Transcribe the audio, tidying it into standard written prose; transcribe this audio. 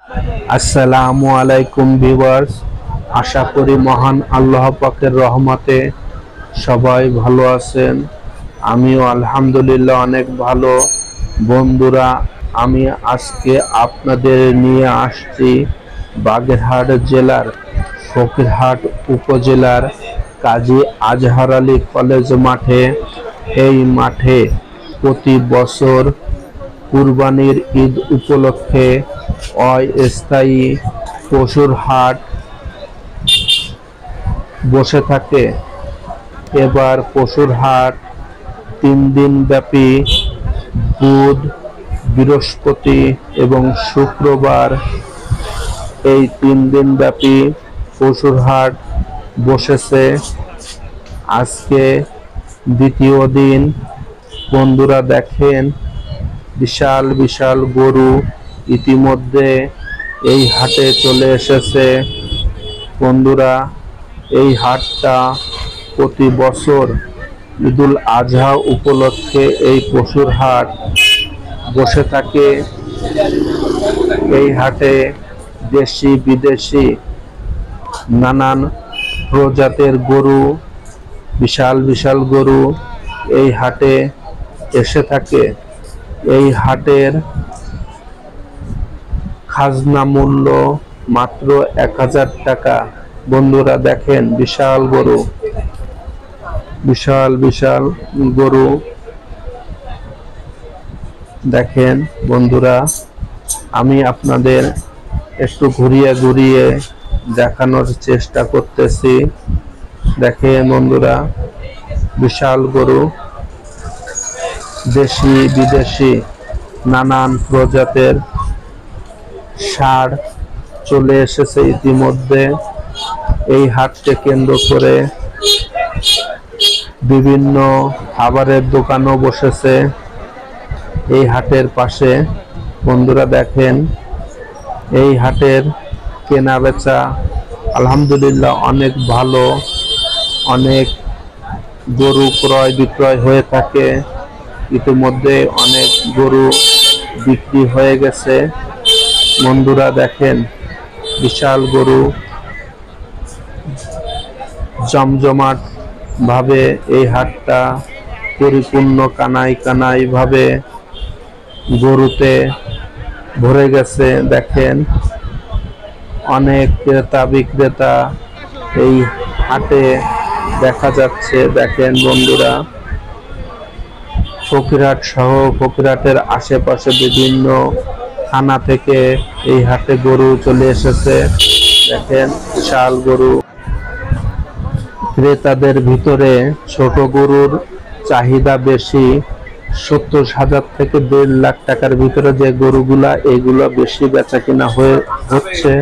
আসসালামু আলাইকুম ভিউয়ার্স, আশা করি মহান আল্লাহ পাকের রহমতে সবাই ভালো আছেন। আমিও আলহামদুলিল্লাহ অনেক ভালো। বন্ধুরা, আমি আজকে আপনাদের নিয়ে আসছি বাগেরহাট জেলার ফকিরহাট উপজেলার কাজী আজহার আলী কলেজ মাঠে। এই মাঠে প্রতি বছর কুরবানির ঈদ উপলক্ষে অস্থায়ী পশুর হাট বসে থাকে। এবার পশুর হাট 3 দিন ব্যাপী বুধ, বৃহস্পতি এবং শুক্রবার এই 3 দিন ব্যাপী পশুর হাট বসেছে। আজকে দ্বিতীয় দিন। বন্ধুরা দেখেন, বিশাল বিশাল গরু ইতিমধ্যে এই হাটে চলে এসেছে। বন্ধুরা, এই হাটটা প্রতি বছর ঈদুল আজহা উপলক্ষে এই পশুর হাট বসে থাকে। এই হাটে দেশি বিদেশি নানান প্রজাতির গরু, বিশাল বিশাল গরু এই হাটে এসে থাকে। এই হাটের খাজনা মূল্য মাত্র 1000 টাকা। বন্ধুরা দেখেন, বিশাল গরু, বিশাল বিশাল গরু দেখেন। বন্ধুরা, আমি আপনাদের একটু ঘুরিয়ে ঘুরিয়ে দেখানোর চেষ্টা করতেছি। দেখেন বন্ধুরা, বিশাল গরু, দেশি বিদেশি নানান প্রজাতির ষাঁড় চলে এসেছে ইতিমধ্যে। এই হাটকে কেন্দ্র করে বিভিন্ন খাবারের দোকানও বসেছে এই হাটের পাশে। বন্ধুরা দেখেন, এই হাটের কেনা বেচা আলহামদুলিল্লাহ অনেক ভালো। অনেক গরু ক্রয় বিক্রয় হয়ে থাকে। ইতিমধ্যে অনেক গরু বিক্রি হয়ে গেছে। বন্ধুরা দেখেন, বিশাল গরু, জমজমাট ভাবে এই হাটটা পরিপূর্ণ, কানাই কানাই ভাবে গরুতে ভরে গেছে। দেখেন, অনেক ক্রেতা বিক্রেতা এই হাটে দেখা যাচ্ছে। দেখেন বন্ধুরা, ফকিরহাট সহ ফকিরহাটের আশেপাশে বিভিন্ন থানা থেকে এই হাটে গরু চলে এসেছে। দেখেন, বিশাল গরু। ক্রেতাদের ভিতরে ছোট গরুর চাহিদা বেশি। 70,000 থেকে 1.5 লাখ টাকার ভিতরে যে গরুগুলা, এগুলো বেশি বেচা কিনা হচ্ছে।